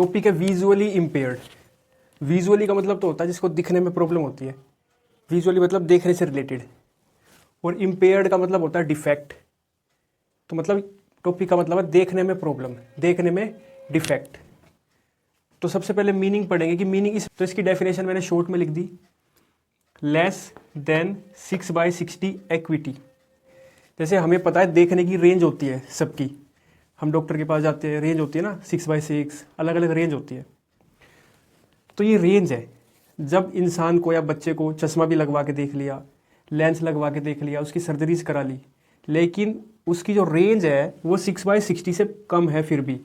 Topic है visually impaired. Visually का मतलब तो होता है जिसको दिखने में प्रॉब्लम होती है, विजुअली मतलब देखने से रिलेटेड, और इम्पेयर्ड का मतलब होता है डिफेक्ट। तो मतलब टॉपिक का मतलब है देखने में प्रॉब्लम, देखने में डिफेक्ट। तो सबसे पहले मीनिंग पढ़ेंगे कि मीनिंग इस, तो इसकी डेफिनेशन मैंने शॉर्ट में लिख दी, लेस देन 6/60 एक्विटी। जैसे हमें पता है देखने की रेंज होती है सबकी, हम डॉक्टर के पास जाते हैं, रेंज होती है ना 6/6, अलग अलग रेंज होती है। तो ये रेंज है, जब इंसान को या बच्चे को चश्मा भी लगवा के देख लिया, लेंस लगवा के देख लिया, उसकी सर्जरीज करा ली, लेकिन उसकी जो रेंज है वो 6/60 से कम है, फिर भी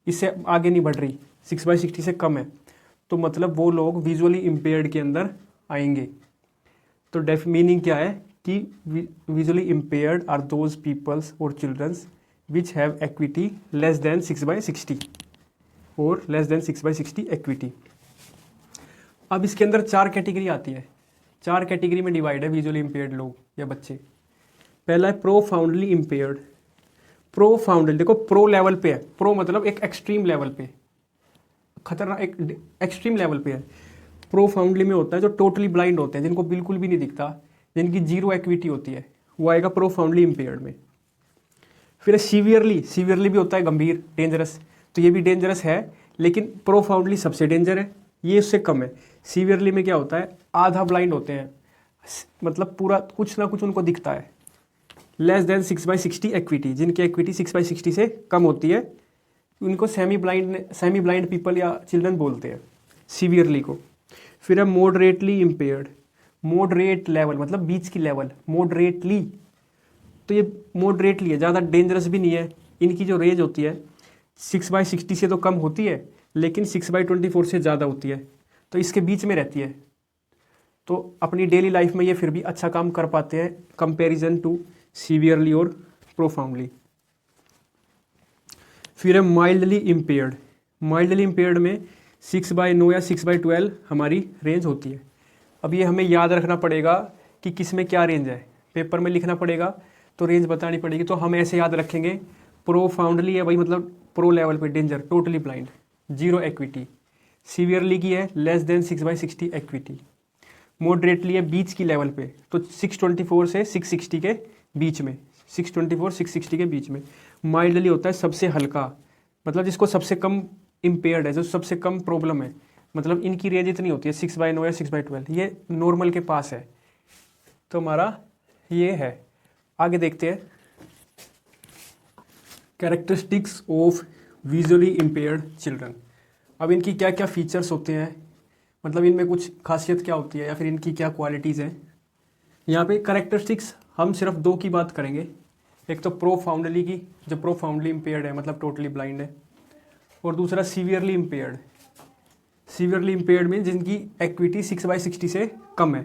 इससे आगे नहीं बढ़ रही, 6/60 से कम है, तो मतलब वो लोग विजुअली इम्पेयर्ड के अंदर आएंगे। तो डेफ मीनिंग क्या है कि visually impaired are those peoples और childrens which have acuity less than 6/60 और लेस देन 6/60 एक्विटी। अब इसके अंदर 4 कैटेगरी आती है, 4 कैटेगरी में डिवाइड है विजुअली इम्पेयर्ड लोग या बच्चे। पहला है प्रोफाउंडली इम्पेयर्ड। प्रोफाउंडली देखो, प्रो लेवल पे है, प्रो मतलब एक एक्सट्रीम लेवल पे, खतरनाक एक एक्सट्रीम लेवल पे है। प्रोफाउंडली में होता है जो टोटली ब्लाइंड होते हैं, जिनको बिल्कुल भी नहीं दिखता, जिनकी जीरो एक्विटी होती है, वो आएगा प्रोफाउंडली इम्पेयर्ड में। फिर है सीवियरली, सीवियरली भी होता है गंभीर, डेंजरस, तो ये भी डेंजरस है, लेकिन प्रोफाउंडली सबसे डेंजर है, ये उससे कम है। सीवियरली में क्या होता है, आधा ब्लाइंड होते हैं, मतलब पूरा कुछ ना कुछ उनको दिखता है। लेस देन 6/60 एक्विटी, जिनकी एक्विटी 6/60 से कम होती है, उनको सेमी ब्लाइंड पीपल या चिल्ड्रन बोलते हैं, सीवियरली को। फिर है मॉडरेटली इम्पेयर्ड। मॉडरेट लेवल मतलब बीच की लेवल, मॉडरेटली, तो ये मॉडरेटली है, ज़्यादा डेंजरस भी नहीं है। इनकी जो रेंज होती है 6/60 से तो कम होती है, लेकिन 6/24 से ज़्यादा होती है, तो इसके बीच में रहती है। तो अपनी डेली लाइफ में ये फिर भी अच्छा काम कर पाते हैं कंपैरिजन टू सीवियरली और प्रोफाउंडली। फिर है माइल्डली इम्पेयर्ड। माइल्डली इम्पेयर्ड में 6/9 या 6/12 हमारी रेंज होती है। अब ये हमें याद रखना पड़ेगा कि किस में क्या रेंज है, पेपर में लिखना पड़ेगा, तो रेंज बतानी पड़ेगी। तो हम ऐसे याद रखेंगे, प्रोफाउंडली है भाई, मतलब प्रो लेवल पे danger, totally blind, zero equity. Severely की है लेस देन 6/60 एक्विटी। मॉडरेटली है बीच की लेवल पे, तो 624 से 660 के बीच में, 624 660 के बीच में। माइल्डली होता है सबसे हल्का, मतलब जिसको सबसे कम इम्पेयर्ड है, जो सबसे कम प्रॉब्लम है, मतलब इनकी रेंज इतनी होती है 6/9 या 6/12, ये नॉर्मल के पास है। तो हमारा ये है। आगे देखते हैं characteristics of visually impaired children. अब इनकी क्या क्या फीचर्स होते हैं, मतलब इनमें कुछ खासियत क्या होती है या फिर इनकी क्या क्वालिटीज़ हैं। यहाँ पे कैरेक्टरिस्टिक्स हम सिर्फ 2 की बात करेंगे, एक तो प्रोफाउंडली की, जो प्रोफाउंडली इम्पेयर्ड है मतलब टोटली ब्लाइंड है, और दूसरा सीवियरली इम्पेयर्ड। सीवियरली इम्पेयर्ड में जिनकी एक्विटी 6/60 से कम है,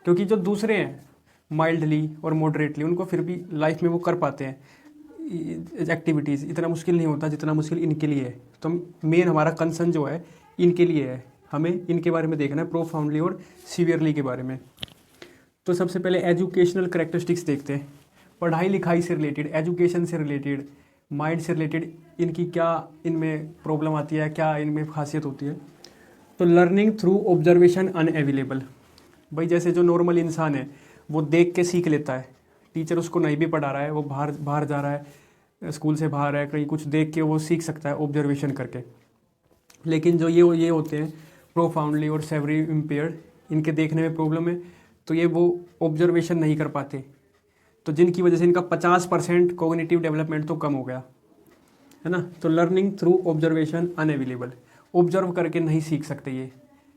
क्योंकि जो दूसरे हैं माइल्डली और मॉडरेटली, उनको फिर भी लाइफ में वो कर पाते हैं एक्टिविटीज़, इतना मुश्किल नहीं होता जितना मुश्किल इनके लिए है। तो मेन हमारा कंसर्न जो है इनके लिए है, हमें इनके बारे में देखना है, प्रोफाउंडली और सीवियरली के बारे में। तो सबसे पहले एजुकेशनल करेक्टरिस्टिक्स देखते हैं, पढ़ाई लिखाई से रिलेटेड, एजुकेशन से रिलेटेड, माइंड से रिलेटेड, इनकी क्या इनमें प्रॉब्लम आती है, क्या इनमें खासियत होती है। तो लर्निंग थ्रू ऑब्जर्वेशन अनअवेलेबल, भाई जैसे जो नॉर्मल इंसान है वो देख के सीख लेता है, टीचर उसको नहीं भी पढ़ा रहा है, वो बाहर बाहर जा रहा है, स्कूल से बाहर है, कहीं कुछ देख के वो सीख सकता है ऑब्जर्वेशन करके। लेकिन जो ये होते हैं प्रोफाउंडली और सेवरी इम्पेयर्ड, इनके देखने में प्रॉब्लम है, तो ये वो ऑब्जर्वेशन नहीं कर पाते, तो जिनकी वजह से इनका 50% कोग्निटिव डेवलपमेंट तो कम हो गया है ना। तो learning through observation unavailable, observe करके नहीं सीख सकते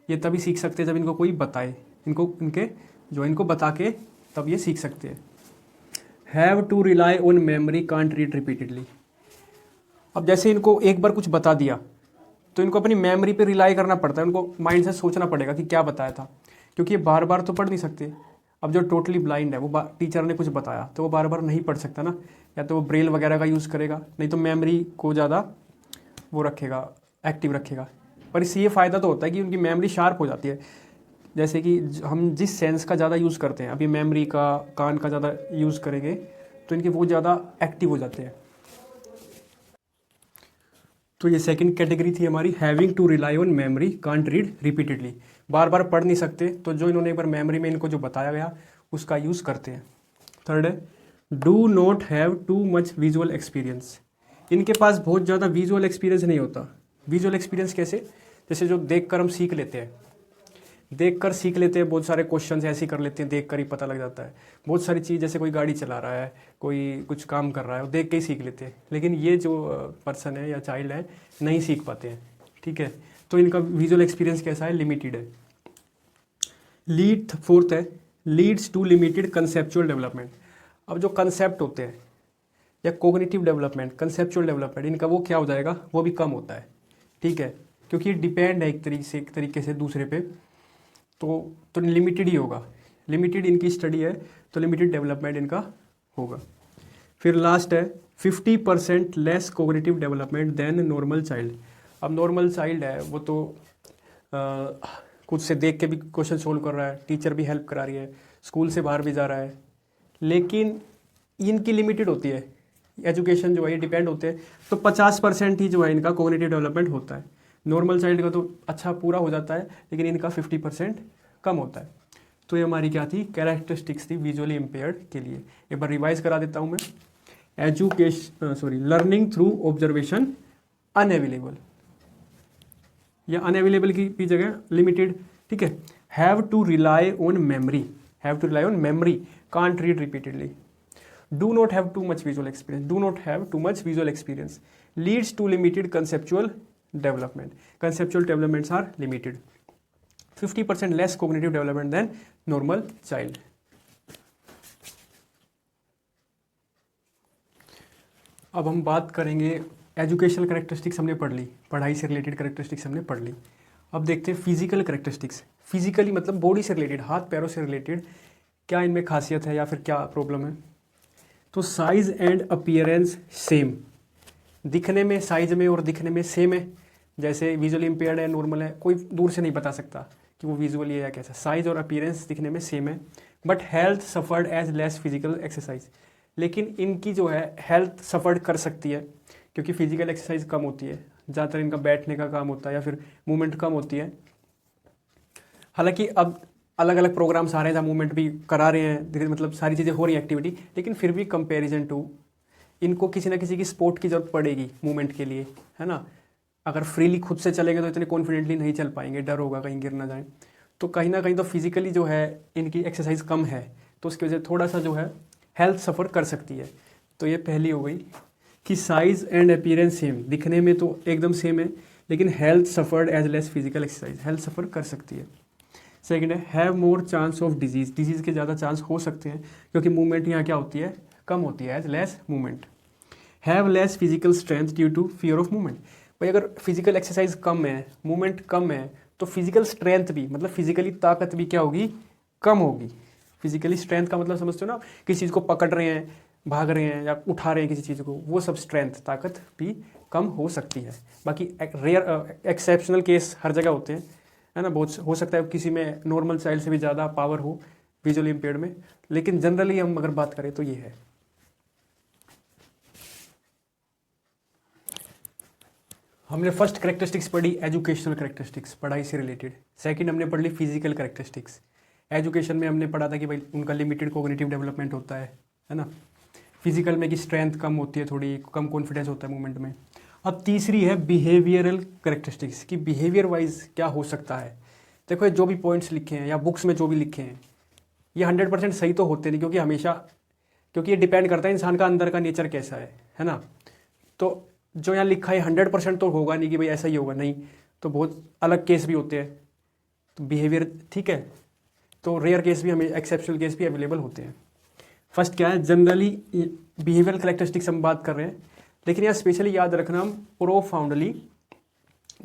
ये तभी सीख सकते जब इनको कोई बताए, इनको बता के तब ये सीख सकते हैं। Have to rely on memory, can't read repeatedly. अब जैसे इनको एक बार कुछ बता दिया तो इनको अपनी मेमोरी पे रिलाई करना पड़ता है, उनको माइंड से सोचना पड़ेगा कि क्या बताया था, क्योंकि ये बार बार तो पढ़ नहीं सकते। अब जो टोटली ब्लाइंड है वो टीचर ने कुछ बताया तो वो बार बार नहीं पढ़ सकता ना, या तो वो ब्रेल वगैरह का यूज़ करेगा, नहीं तो मेमोरी को ज़्यादा वो रखेगा, एक्टिव रखेगा। पर इससे ये फ़ायदा तो होता है कि उनकी मेमोरी शार्प हो जाती है। जैसे कि हम जिस सेंस का ज़्यादा यूज़ करते हैं, अभी मेमोरी का, कान का ज़्यादा यूज़ करेंगे तो इनके वो ज़्यादा एक्टिव हो जाते हैं। तो ये सेकंड कैटेगरी थी हमारी, having to rely on memory, can't read repeatedly, बार बार पढ़ नहीं सकते, तो जो इन्होंने एक बार मेमोरी में इनको जो बताया गया उसका यूज़ करते हैं। थर्ड है do not have too much visual experience, इनके पास बहुत ज़्यादा विजुअल एक्सपीरियंस नहीं होता। विजुअल एक्सपीरियंस कैसे, जैसे जो देख कर हम सीख लेते हैं, देख कर सीख लेते हैं, बहुत सारे क्वेश्चन ऐसे ही कर लेते हैं, देख कर ही पता लग जाता है। बहुत सारी चीज़, जैसे कोई गाड़ी चला रहा है, कोई कुछ काम कर रहा है, वो देख के ही सीख लेते हैं। लेकिन ये जो पर्सन है या चाइल्ड है नहीं सीख पाते हैं, ठीक है। तो इनका विजुअल एक्सपीरियंस कैसा है, लिमिटेड है। फोर्थ है leads to limited conceptual development. अब जो कंसेप्ट होते हैं या कोग्निटिव डेवलपमेंट, कंसेप्चुअल डेवलपमेंट, इनका वो क्या हो जाएगा, वो भी कम होता है, ठीक है, क्योंकि ये डिपेंड है एक तरीके से दूसरे पे, तो लिमिटेड ही होगा। लिमिटेड इनकी स्टडी है तो लिमिटेड डेवलपमेंट इनका होगा। फिर लास्ट है 50% less cognitive development than normal child. अब नॉर्मल चाइल्ड है वो तो खुद से देख के भी क्वेश्चन सोल्व कर रहा है, टीचर भी हेल्प करा रही है, स्कूल से बाहर भी जा रहा है, लेकिन इनकी लिमिटेड होती है, एजुकेशन जो है ये डिपेंड होते हैं, तो 50% ही जो है इनका कोग्निटिव डेवलपमेंट होता है। नॉर्मल चाइल्ड का तो अच्छा पूरा हो जाता है, लेकिन इनका 50% कम होता है। तो ये हमारी क्या थी, कैरेक्टरिस्टिक्स थी विजुअली इम्पेयर्ड के लिए। एक बार रिवाइज करा देता हूँ मैं। लर्निंग थ्रू ऑब्जर्वेशन अनअवेलेबल, या अनअवेलेबल की भी जगह लिमिटेड, ठीक है। Have to rely on memory, have to rely on memory, can't read repeatedly. Do not have too much visual experience, do not have too much visual experience, leads to limited conceptual development, conceptual developments are limited, 50% less cognitive development than normal child. अब हम बात करेंगे educational characteristics, हमने पढ़ ली, पढ़ाई से related characteristics हमने पढ़ ली। अब देखते हैं फिजिकल करेक्टरिस्टिक्स। फिजिकली मतलब बॉडी से रिलेटेड, हाथ पैरों से रिलेटेड क्या इनमें खासियत है या फिर क्या प्रॉब्लम है। तो साइज एंड अपीयरेंस सेम, दिखने में, साइज में और दिखने में सेम है। जैसे विजुअली इम्पेयर्ड है, नॉर्मल है, कोई दूर से नहीं बता सकता कि वो विजुअली है या कैसा। साइज और अपीयरेंस दिखने में सेम है, but health suffered as less physical exercise, लेकिन इनकी जो है हेल्थ सफर्ड कर सकती है क्योंकि फिजिकल एक्सरसाइज कम होती है, ज़्यादातर इनका बैठने का काम होता है या फिर मूवमेंट कम होती है। हालांकि अब अलग अलग प्रोग्राम्स आ रहे हैं जहाँ मूवमेंट भी करा रहे हैं, मतलब सारी चीज़ें हो रही हैं एक्टिविटी, लेकिन फिर भी कंपेरिजन टू इनको किसी ना किसी की सपोर्ट की जरूरत पड़ेगी मूवमेंट के लिए, है ना। अगर फ्रीली खुद से चलेंगे तो इतने कॉन्फिडेंटली नहीं चल पाएंगे, डर होगा कहीं गिर ना जाए। तो कहीं ना कहीं तो फिजिकली जो है इनकी एक्सरसाइज कम है, तो उसकी वजह से थोड़ा सा जो है हेल्थ सफ़र कर सकती है। तो ये पहली हो गई कि साइज एंड अपीयरेंस सेम, दिखने में तो एकदम सेम है, लेकिन health suffered as less physical exercise, health suffer कर सकती है। सेकेंड है have more chance of disease, disease के ज़्यादा चांस हो सकते हैं क्योंकि मूवमेंट यहाँ क्या होती है, कम होती है, as less movement. Have less physical strength due to fear of movement, भाई अगर फिजिकल एक्सरसाइज कम है, मूवमेंट कम है, तो फिजिकल स्ट्रेंथ भी, मतलब फिजिकली ताकत भी क्या होगी, कम होगी। फिजिकली स्ट्रेंथ का मतलब समझते हो ना, किसी चीज़ को पकड़ रहे हैं, भाग रहे हैं या उठा रहे हैं किसी चीज़ को, वो सब स्ट्रेंथ, ताकत भी कम हो सकती है। बाकी रेयर एक्सेप्शनल केस हर जगह होते हैं, है ना, बहुत हो सकता है किसी में नॉर्मल चाइल्ड से भी ज़्यादा पावर हो विजुअली इम्पेयर्ड में, लेकिन जनरली हम अगर बात करें तो ये है। हमने फर्स्ट करेक्टरिस्टिक्स पढ़ी एजुकेशनल करेक्टरिस्टिक्स, पढ़ाई से रिलेटेड। सेकंड हमने पढ़ ली फिजिकल करेक्टरिस्टिक्स। एजुकेशन में हमने पढ़ा था कि भाई उनका लिमिटेड कोग्निटिव डेवलपमेंट होता है ना। फिजिकल में की स्ट्रेंथ कम होती है, थोड़ी कम कॉन्फिडेंस होता है मूवमेंट में। अब तीसरी है बिहेवियरल करेक्टरिस्टिक्स, कि बिहेवियर वाइज क्या हो सकता है। देखो जो भी पॉइंट्स लिखे हैं या बुक्स में जो भी लिखे हैं ये 100% सही तो होते नहीं, क्योंकि ये डिपेंड करता है इंसान का अंदर का नेचर कैसा है ना। तो जो यहाँ लिखा है 100% तो होगा नहीं कि भाई ऐसा ही होगा, नहीं, तो बहुत अलग केस भी होते हैं। तो बिहेवियर ठीक है, तो रेयर केस भी हमें, एक्सेप्शनल केस भी अवेलेबल होते हैं। फर्स्ट क्या है, जनरली बिहेवियरल कैरेक्टरिस्टिक्स हम बात कर रहे हैं, लेकिन यहाँ स्पेशली याद रखना हम प्रोफाउंडली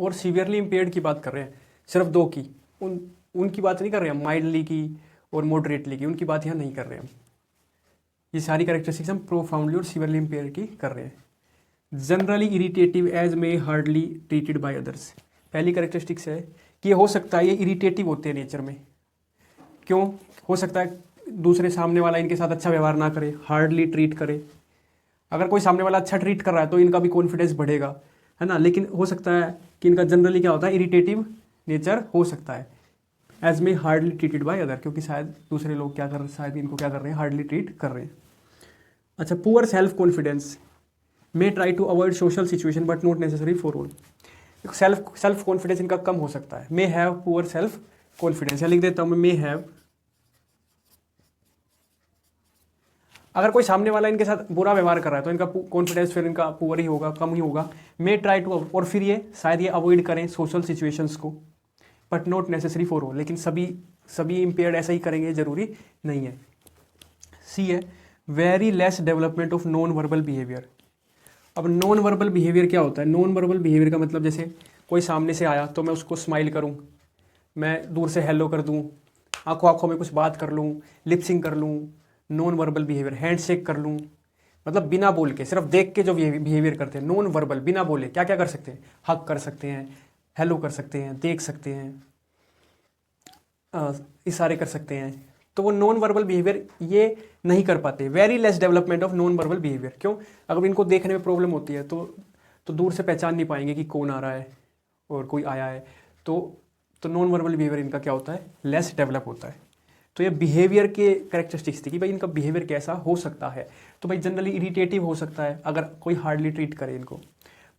और सीवियरली इम्पेयर्ड की बात कर रहे हैं, सिर्फ दो की, उनकी बात नहीं कर रहे हैं, माइल्डली की और मॉडरेटली की, उनकी बात यहाँ नहीं कर रहे हैं। ये सारी कैरेक्टरिस्टिक्स हम प्रोफाउंडली और सीवियरली इम्पेयर्ड की कर रहे हैं। Generally irritative as may hardly treated by others, पहली कैरेक्टरिस्टिक्स है कि ये हो सकता है ये इरिटेटिव होते हैं नेचर में। क्यों हो सकता है, दूसरे सामने वाला इनके साथ अच्छा व्यवहार ना करे, हार्डली ट्रीट करे। अगर कोई सामने वाला अच्छा ट्रीट कर रहा है तो इनका भी कॉन्फिडेंस बढ़ेगा, है ना। लेकिन हो सकता है कि इनका जनरली क्या होता है, इरिटेटिव नेचर हो सकता है, as may hardly treated by other, क्योंकि शायद दूसरे लोग क्या कर रहे हैं, शायद इनको क्या कर रहे हैं, हार्डली ट्रीट कर रहे हैं। अच्छा, poor self confidence may try to avoid social situation but not necessary for all. Self confidence इनका कम हो सकता है, may have poor self confidence, या लिख देता हूँ मैं मे हैव। अगर कोई सामने वाला इनके साथ बुरा व्यवहार कर रहा है तो इनका कॉन्फिडेंस फिर इनका पुअर ही होगा, कम ही होगा। मे ट्राई टू, और फिर ये शायद ये अवॉइड करें सोशल सिचुएशंस को, but not necessary for all, लेकिन सभी इम्पेयर्ड ऐसा ही करेंगे, जरूरी नहीं है। सी है very less development of non verbal behaviour. अब नॉन वर्बल बिहेवियर क्या होता है, नॉन वर्बल बिहेवियर का मतलब जैसे कोई सामने से आया तो मैं उसको स्माइल करूं, मैं दूर से हेलो कर दूं, आंखों आंखों में कुछ बात कर लूं, लिपसिंग कर लूं, non verbal behaviour, hand shake कर लूं, मतलब बिना बोल के, सिर्फ देख के जो बिहेवियर करते हैं, नॉन वर्बल, बिना बोले क्या क्या कर सकते हैं, हक कर सकते हैं, हेलो कर सकते हैं, देख सकते हैं, इशारे कर सकते हैं, तो वो नॉन वर्बल बिहेवियर ये नहीं कर पाते। Very less development of non verbal behaviour, क्यों, अगर इनको देखने में प्रॉब्लम होती है तो दूर से पहचान नहीं पाएंगे कि कौन आ रहा है और कोई आया है, तो नॉन वर्बल बिहेवियर इनका क्या होता है, लेस डेवलप होता है। तो ये बिहेवियर के कैरेक्टरिस्टिक्स थी कि भाई इनका बिहेवियर कैसा हो सकता है, तो भाई जनरली इरिटेटिव हो सकता है अगर कोई हार्डली ट्रीट करे इनको,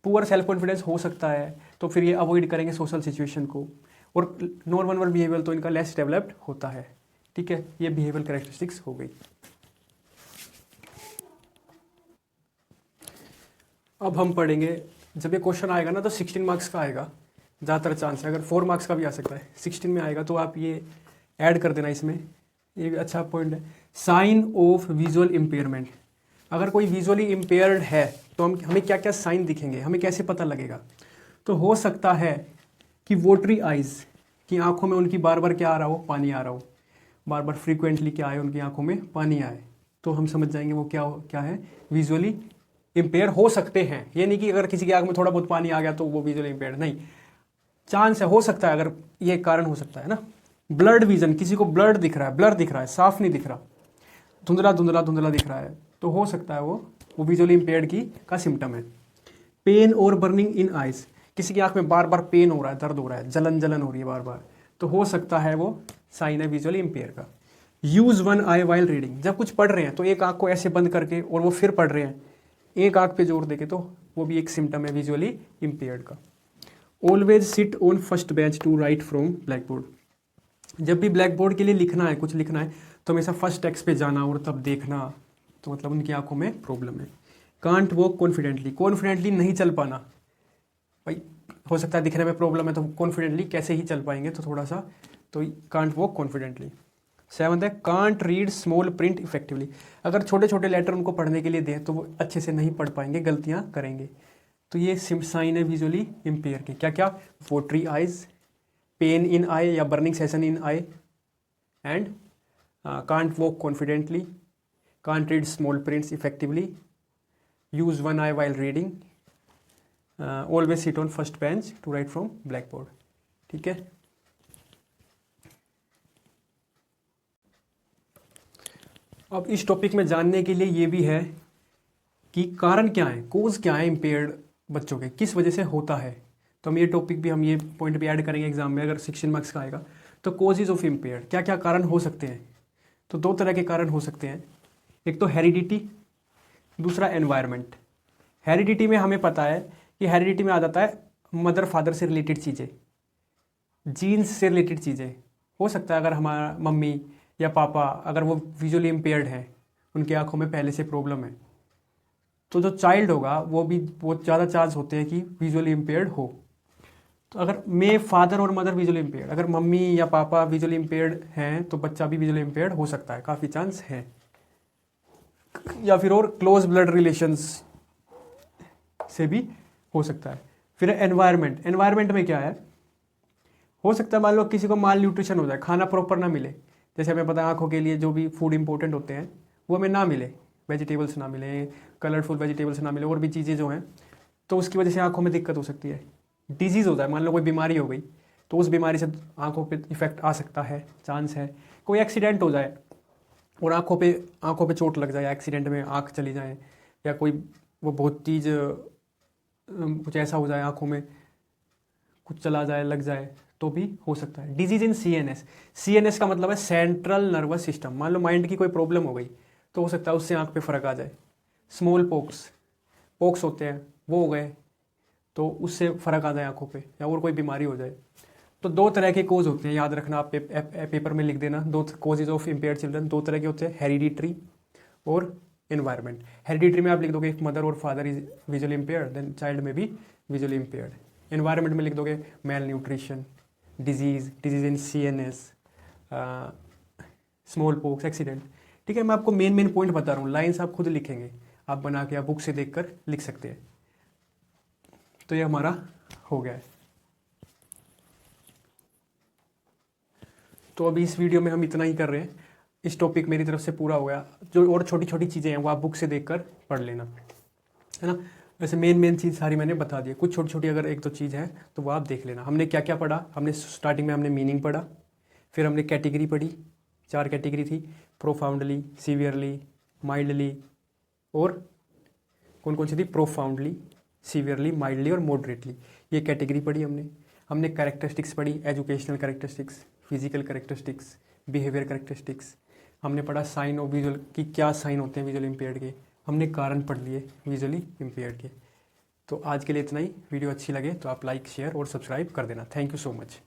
पुअर सेल्फ कॉन्फिडेंस हो सकता है तो फिर ये अवॉइड करेंगे सोशल सिचुएशन को, और नॉन वर्बल बिहेवियर तो इनका लेस डेवलप्ड होता है। ठीक है, ये बिहेवियर कैरेक्टरिस्टिक्स हो गई। अब हम पढ़ेंगे, जब ये क्वेश्चन आएगा ना तो 16 मार्क्स का आएगा, ज़्यादातर चांस है, अगर 4 मार्क्स का भी आ सकता है, 16 में आएगा तो आप ये ऐड कर देना इसमें, ये भी अच्छा पॉइंट है। साइन ऑफ विजुअल इम्पेयरमेंट, अगर कोई विजुअली इम्पेयर्ड है तो हमें क्या क्या साइन दिखेंगे, हमें कैसे पता लगेगा, तो हो सकता है कि वोटरी आइज़, कि आंखों में उनकी बार बार क्या आ रहा हो, पानी आ रहा हो, बार बार फ्रीक्वेंटली क्या आए, उनकी आंखों में पानी आए, तो हम समझ जाएंगे वो क्या है, विजुअली इम्पेयर हो सकते हैं। ये नहीं कि अगर किसी की आंख में थोड़ा बहुत पानी आ गया तो वो विजुअली इम्पेयर्ड, नहीं, चांस है, हो सकता है, अगर ये कारण हो सकता है ना। ब्लड विजन, किसी को ब्लड दिख रहा है, ब्लर दिख रहा है, साफ नहीं दिख रहा, धुंधला धुंधला धुंधला दिख रहा है, तो हो सकता है वो विजुअली इम्पेयर्ड का सिम्टम है। पेन और बर्निंग इन आइज, किसी की आंख में बार बार पेन हो रहा है, दर्द हो रहा है, जलन जलन हो रही है बार बार, तो हो सकता है वो साइन है विजुअली इम्पेयर का। Use one eye while reading, जब कुछ पढ़ रहे हैं तो एक आंख को ऐसे बंद करके और वो फिर पढ़ रहे हैं, एक आंख पे जोर देके, तो वो भी एक सिम्टम है विजुअली इम्पेयर्ड का। Always sit on first bench to write from black board, जब भी ब्लैक बोर्ड के लिए लिखना है, कुछ लिखना है, तो हमेशा फर्स्ट टेक्स्ट पे जाना और तब देखना, तो मतलब उनकी आंखों में प्रॉब्लम है। कांट वॉक कॉन्फिडेंटली, कॉन्फिडेंटली नहीं चल पाना, भाई हो सकता है दिखने में प्रॉब्लम है तो कॉन्फिडेंटली कैसे ही चल पाएंगे, तो थोड़ा सा, तो कांट वॉक कॉन्फिडेंटली। 7 है can't read small print effectively, अगर छोटे छोटे लेटर उनको पढ़ने के लिए दें तो वो अच्छे से नहीं पढ़ पाएंगे, गलतियां करेंगे, तो ये साइन है विजुअली इम्पेयर के। क्या क्या, वोटरी आइज, पेन इन आई या burning sensation in eye, and can't walk confidently, can't read small prints effectively, use one eye while reading, always sit on first bench to write from black board. ठीक है, अब इस topic में जानने के लिए ये भी है कि कारण क्या है, कोज क्या है इम्पेयर्ड बच्चों के, किस वजह से होता है, तो हम ये टॉपिक भी, हम ये पॉइंट भी ऐड करेंगे एग्जाम में, अगर 16 मार्क्स का आएगा तो कोजेज ऑफ इम्पेयर्ड, क्या क्या कारण हो सकते हैं। तो 2 तरह के कारण हो सकते हैं, एक तो हेरिडिटी, दूसरा एनवायरनमेंट। हेरिडिटी में हमें पता है कि हेरिडिटी में आ जाता है मदर फादर से रिलेटेड चीज़ें, जीन्स से रिलेटेड चीज़ें, हो सकता है अगर हमारा मम्मी या पापा अगर वो विजुअली इम्पेयर्ड हैं, उनकी आंखों में पहले से प्रॉब्लम है, तो जो चाइल्ड होगा वो भी बहुत ज़्यादा चांस होते हैं कि विजुअली इम्पेयर्ड हो। तो अगर मे फादर और मदर विजुअली इम्पेयर्ड, अगर मम्मी या पापा विजुअली इम्पेयर्ड हैं तो बच्चा भी विजुअली इम्पेयर्ड हो सकता है, काफ़ी चांस है। या फिर और क्लोज ब्लड रिलेशंस से भी हो सकता है। फिर एनवायरनमेंट, एनवायरनमेंट में क्या है, हो सकता है मान लो किसी को माल न्यूट्रिशन हो जाए, खाना प्रॉपर ना मिले, जैसे हमें पता है आंखों के लिए जो भी फूड इंपॉर्टेंट होते हैं वो हमें ना मिले, वेजिटेबल्स ना मिले, कलरफुल वेजिटेबल्स ना मिले, और भी चीज़ें जो हैं, तो उसकी वजह से आंखों में दिक्कत हो सकती है। डिजीज़ हो जाए, मान लो कोई बीमारी हो गई तो उस बीमारी से आंखों पे इफेक्ट आ सकता है, चांस है। कोई एक्सीडेंट हो जाए और आंखों पे चोट लग जाए, एक्सीडेंट में आंख चली जाए, या कोई वो बहुत चीज़ कुछ ऐसा हो जाए, आँखों में कुछ चला जाए, लग जाए, तो भी हो सकता है। डिजीज इन सीएनएस, सीएनएस का मतलब है सेंट्रल नर्वस सिस्टम। मान लो माइंड की कोई प्रॉब्लम हो गई तो हो सकता है उससे आँख पे फर्क आ जाए। स्मॉल पोक्स, पोक्स होते हैं वो हो गए तो उससे फ़र्क आ जाए आंखों पे, या और कोई बीमारी हो जाए। तो दो तरह के कोज होते हैं, याद रखना, आप पेपर में लिख देना। दो कोजेज ऑफ इम्पेयर्ड चिल्ड्रन दो तरह के होते हैं, हेरिडिटरी और एनवायरनमेंट। हेरिडिटरी में आप लिख दोगे इफ मदर और father is visually impaired then child में भी विजुअली इम्पेयर्ड। एनवायरनमेंट में लिख दोगे malnutrition, disease in CNS, smallpox, accident. ठीक है, मैं आपको मेन मेन पॉइंट बता रहा हूँ, लाइन्स आप खुद लिखेंगे, आप बना के या बुक से देखकर लिख सकते हैं। तो ये हमारा हो गया है। तो अभी इस वीडियो में हम इतना ही कर रहे हैं, इस टॉपिक मेरी तरफ से पूरा हो गया। जो और छोटी छोटी चीज़ें हैं वो आप बुक से देखकर पढ़ लेना, है ना। वैसे मेन चीज़ सारी मैंने बता दी है, कुछ छोटी छोटी अगर एक दो चीज़ है तो वो आप देख लेना। हमने क्या क्या पढ़ा, हमने स्टार्टिंग में हमने मीनिंग पढ़ा, फिर हमने कैटेगरी पढ़ी, 4 कैटेगरी थी, प्रोफाउंडली, सीवियरली, माइल्डली, और कौन कौन सी थी, प्रोफाउंडली, सीवियरली, माइल्डली और मॉडरेटली। ये कैटेगरी पढ़ी हमने। हमने कैरेक्टरिस्टिक्स पढ़ी, educational characteristics, physical characteristics, behaviour characteristics. हमने पढ़ा साइन ऑफ विजुअल कि क्या साइन होते हैं विजुअल इम्पेयर्ड के। हमने कारण पढ़ लिए विजुअली इम्पेयर्ड के। तो आज के लिए इतना ही। वीडियो अच्छी लगे तो आप लाइक, शेयर और सब्सक्राइब कर देना। Thank you so much.